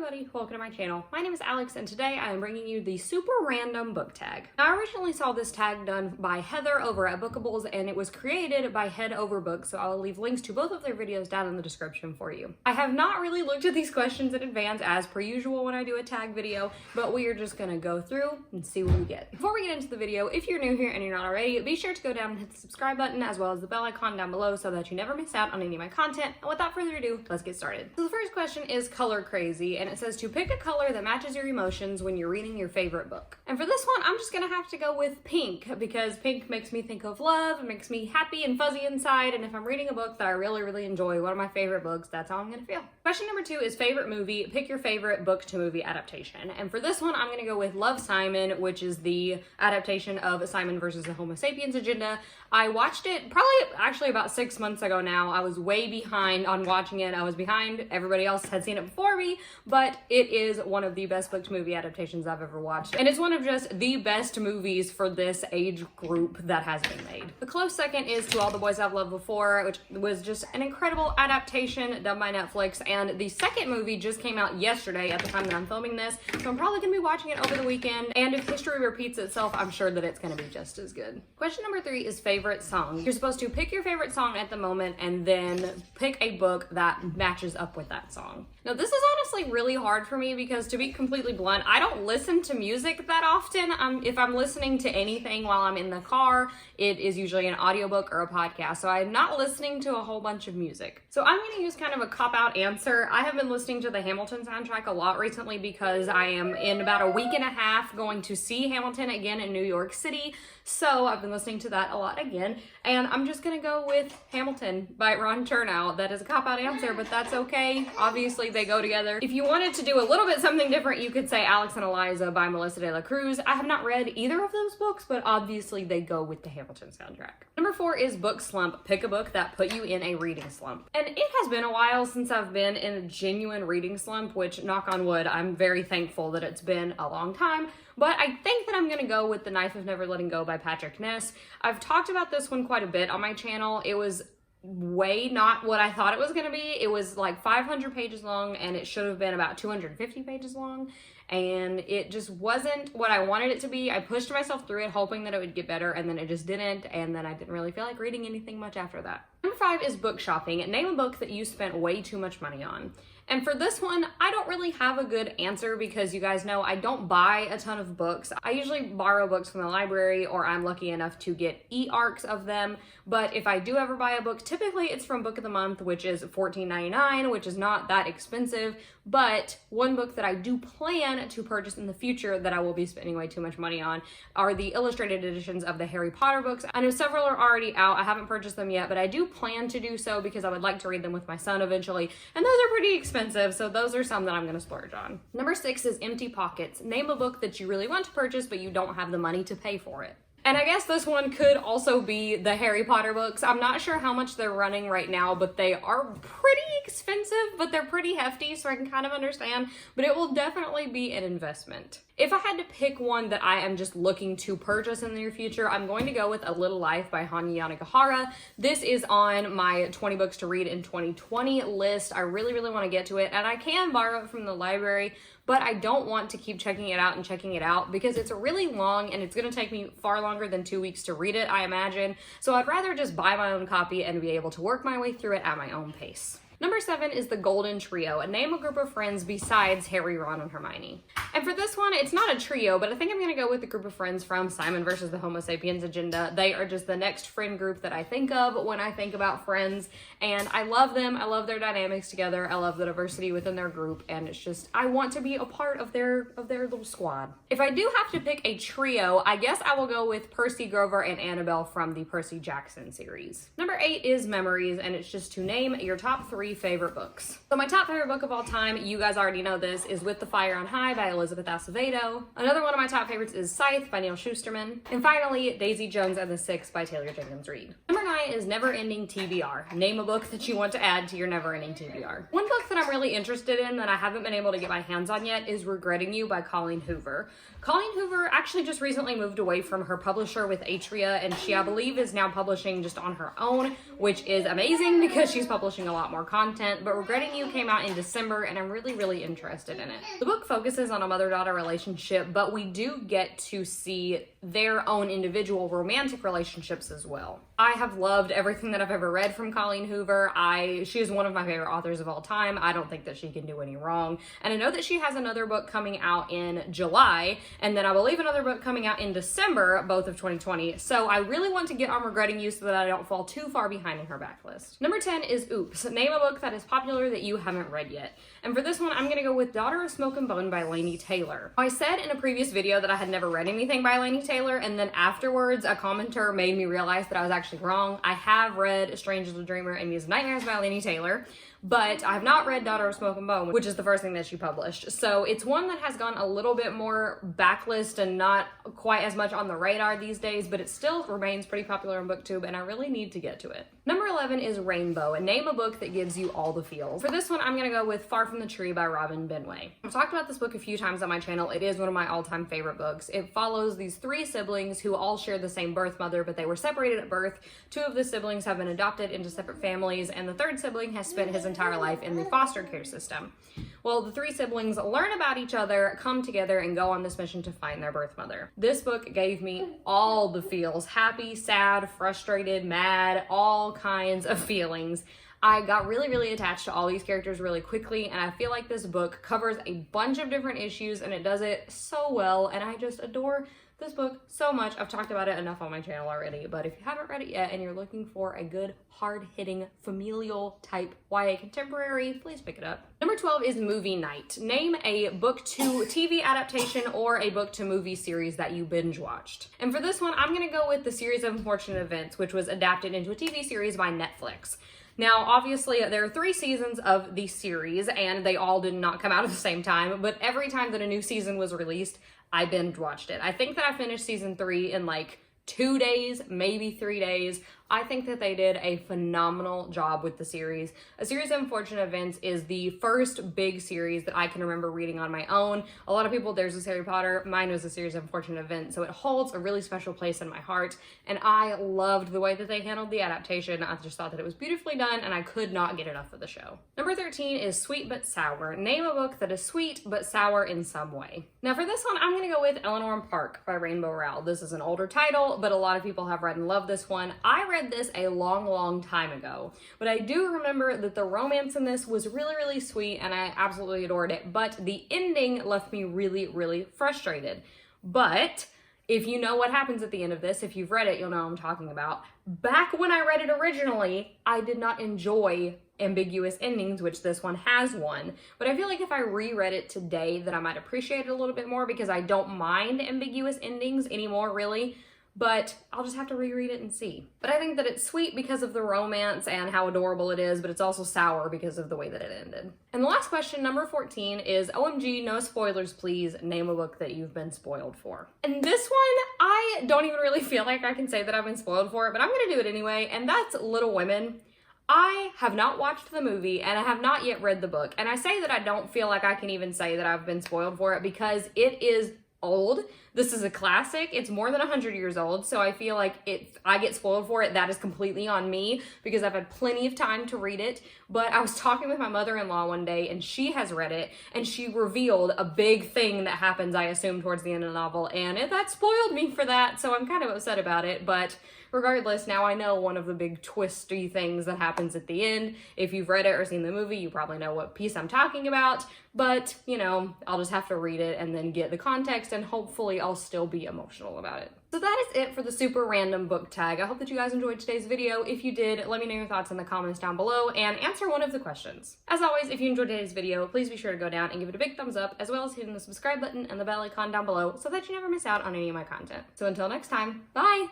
everybody, welcome to my channel. My name is Alex and today I am bringing you the super random book tag. Now, I originally saw this tag done by Heather over at Bookables and it was created by Head Over Books, so I'll leave links to both of their videos down in the description for you. I have not really looked at these questions in advance as per usual when I do a tag video, but we are just gonna go through and see what we get. Before we get into the video, if you're new here and you're not already, be sure to go down and hit the subscribe button as well as the bell icon down below so that you never miss out on any of my content. And without further ado, let's get started. So the first question is color crazy, and it says to pick a color that matches your emotions when you're reading your favorite book. And for this one, I'm just gonna have to go with pink because pink makes me think of love, it makes me happy and fuzzy inside, and if I'm reading a book that I really enjoy, one of my favorite books, that's how I'm gonna feel. Question number 2 is favorite movie. Pick your favorite book to movie adaptation. And for this one, I'm gonna go with Love, Simon, which is the adaptation of Simon versus the Homo Sapiens Agenda. I watched it actually about 6 months ago now. I was way behind on watching it. I was behind. Everybody else had seen it before me, but it is one of the best book to movie adaptations I've ever watched. And it's one of just the best movies for this age group that has been made. The close second is To All the Boys I've Loved Before, which was just an incredible adaptation done by Netflix. And the second movie just came out yesterday at the time that I'm filming this, so I'm probably gonna be watching it over the weekend. And if history repeats itself, I'm sure that it's gonna be just as good. Question number 3 is favorite song. You're supposed to pick your favorite song at the moment and then pick a book that matches up with that song. Now, this is honestly really hard for me because, to be completely blunt, I don't listen to music that often. If I'm listening to anything while I'm in the car, it is usually an audiobook or a podcast, so I'm not listening to a whole bunch of music. So I'm gonna use kind of a cop-out answer. I have been listening to the Hamilton soundtrack a lot recently because I am in about a week and a half going to see Hamilton again in New York City, so I've been listening to that a lot again, and I'm just gonna go with Hamilton by Ron Chernow. That is a cop-out answer, but that's okay. Obviously, they go together. If you wanted to do a little bit something different, you could say Alex and Eliza by Melissa de la Cruz. I have not read either of those books, but obviously they go with the Hamilton soundtrack. Number 4 is book slump. Pick a book that put you in a reading slump. And it has been a while since I've been in a genuine reading slump, which, knock on wood, I'm very thankful that it's been a long time. But I think that I'm gonna go with The Knife of Never Letting Go by Patrick Ness. I've talked about this one quite a bit on my channel. It was way not what I thought it was gonna be. It was like 500 pages long and it should have been about 250 pages long. And it just wasn't what I wanted it to be. I pushed myself through it hoping that it would get better, and then it just didn't, and then I didn't really feel like reading anything much after that. Number 5 is book shopping. Name a book that you spent way too much money on. And for this one, I don't really have a good answer because you guys know I don't buy a ton of books. I usually borrow books from the library, or I'm lucky enough to get e-arcs of them. But if I do ever buy a book, typically it's from Book of the Month, which is $14.99, which is not that expensive. But one book that I do plan to purchase in the future that I will be spending way too much money on are the illustrated editions of the Harry Potter books. I know several are already out. I haven't purchased them yet, but I do plan to do so because I would like to read them with my son eventually. And those are pretty expensive, so those are some that I'm gonna splurge on. Number 6 is empty pockets. Name a book that you really want to purchase, but you don't have the money to pay for it. And I guess this one could also be the Harry Potter books. I'm not sure how much they're running right now, but they are pretty expensive, but they're pretty hefty, so I can kind of understand, but it will definitely be an investment. If I had to pick one that I am just looking to purchase in the near future, I'm going to go with A Little Life by Hanya Yanagihara. This is on my 20 books to read in 2020 list. I really want to get to it, and I can borrow it from the library, but I don't want to keep checking it out because it's really long and it's going to take me far longer than 2 weeks to read it, I imagine. So I'd rather just buy my own copy and be able to work my way through it at my own pace. Number 7 is The Golden Trio. Name a group of friends besides Harry, Ron, and Hermione. And for this one, it's not a trio, but I think I'm gonna go with the group of friends from Simon versus the Homo Sapiens Agenda. They are just the next friend group that I think of when I think about friends, and I love them. I love their dynamics together. I love the diversity within their group, and it's just, I want to be a part of their little squad. If I do have to pick a trio, I guess I will go with Percy, Grover, and Annabelle from the Percy Jackson series. Number 8 is memories, and it's just to name your top 3 favorite books. So my top favorite book of all time, you guys already know this, is With the Fire on High by Elizabeth Elizabeth Acevedo. Another one of my top favorites is Scythe by Neil Shusterman. And finally, Daisy Jones and the Six by Taylor Jenkins Reid. Number 9 is Never Ending TBR. Name a book that you want to add to your Never Ending TBR. One book that I'm really interested in that I haven't been able to get my hands on yet is Regretting You by Colleen Hoover. Colleen Hoover actually just recently moved away from her publisher with Atria, and she, I believe, is now publishing just on her own, which is amazing because she's publishing a lot more content. But Regretting You came out in December, and I'm really interested in it. The book focuses on a mother-daughter relationship, but we do get to see their own individual romantic relationships as well. I have loved everything that I've ever read from Colleen Hoover. She is one of my favorite authors of all time. I don't think that she can do any wrong. And I know that she has another book coming out in July, and then I believe another book coming out in December, both of 2020. So I really want to get on Regretting You so that I don't fall too far behind in her backlist. Number 10 is Oops. Name a book that is popular that you haven't read yet. And for this one, I'm gonna go with Daughter of Smoke and Bone by Laini Taylor. I said in a previous video that I had never read anything by Laini Taylor, and then afterwards a commenter made me realize that I was actually wrong. I have read Strange Little Dreamer and Muse of Nightmares by Laini Taylor, but I have not read Daughter of Smoke and Bone, which is the first thing that she published. So it's one that has gone a little bit more backlist and not quite as much on the radar these days, but it still remains pretty popular on BookTube, and I really need to get to it. Number 11 is Rainbow, and name a book that gives you all the feels. For this one, I'm gonna go with Far from the Tree by Robin Benway. I've talked about this book a few times on my channel. It is one of my all-time favorite books. It follows these 3 siblings who all share the same birth mother, but they were separated at birth. 2 of the siblings have been adopted into separate families, and the 3rd sibling has spent his entire life in the foster care system. Well, the 3 siblings learn about each other, come together, and go on this mission to find their birth mother. This book gave me all the feels: happy, sad, frustrated, mad, all kinds of feelings. I got really attached to all these characters really quickly, and I feel like this book covers a bunch of different issues, and it does it so well, and I just adore this book so much. I've talked about it enough on my channel already, but if you haven't read it yet and you're looking for a good, hard-hitting, familial type YA contemporary, please pick it up. Number 12 is Movie Night. Name a book to TV adaptation or a book to movie series that you binge watched. And for this one, I'm gonna go with The Series of Unfortunate Events, which was adapted into a TV series by Netflix. Now, obviously, there are 3 seasons of the series, and they all did not come out at the same time, but every time that a new season was released, I binge watched it. I think that I finished season 3 in like 2 days, maybe 3 days. I think that they did a phenomenal job with the series. A Series of Unfortunate Events is the first big series that I can remember reading on my own. A lot of people, theirs was Harry Potter. Mine was A Series of Unfortunate Events. So it holds a really special place in my heart. And I loved the way that they handled the adaptation. I just thought that it was beautifully done, and I could not get enough of the show. Number 13 is Sweet But Sour. Name a book that is sweet but sour in some way. Now for this one, I'm gonna go with Eleanor and Park by Rainbow Rowell. This is an older title, but a lot of people have read and loved this one. I read this a long time ago, but I do remember that the romance in this was really sweet, and I absolutely adored it, but the ending left me really frustrated. But if you know what happens at the end of this, if you've read it, you'll know what I'm talking about. Back when I read it originally, I did not enjoy ambiguous endings, which this one has one. But I feel like if I reread it today, that I might appreciate it a little bit more, because I don't mind ambiguous endings anymore, really. But I'll just have to reread it and see. But I think that it's sweet because of the romance and how adorable it is, but it's also sour because of the way that it ended. And the last question, number 14, is OMG, no spoilers please, name a book that you've been spoiled for. And this one, I don't even really feel like I can say that I've been spoiled for it, but I'm gonna do it anyway, and that's Little Women. I have not watched the movie, and I have not yet read the book. And I say that I don't feel like I can even say that I've been spoiled for it because it is old. This is a classic. It's more than 100 years old, so I feel like if I get spoiled for it, that is completely on me because I've had plenty of time to read it. But I was talking with my mother-in-law one day, and she has read it, and she revealed a big thing that happens, I assume, towards the end of the novel, and that spoiled me for that, so I'm kind of upset about it. But regardless, now I know one of the big twisty things that happens at the end. If you've read it or seen the movie, you probably know what piece I'm talking about, but, you know, I'll just have to read it and then get the context, and hopefully I'll still be emotional about it. So that is it for the super random book tag. I hope that you guys enjoyed today's video. If you did, let me know your thoughts in the comments down below and answer one of the questions. As always, if you enjoyed today's video, please be sure to go down and give it a big thumbs up, as well as hitting the subscribe button and the bell icon down below so that you never miss out on any of my content. So until next time, bye!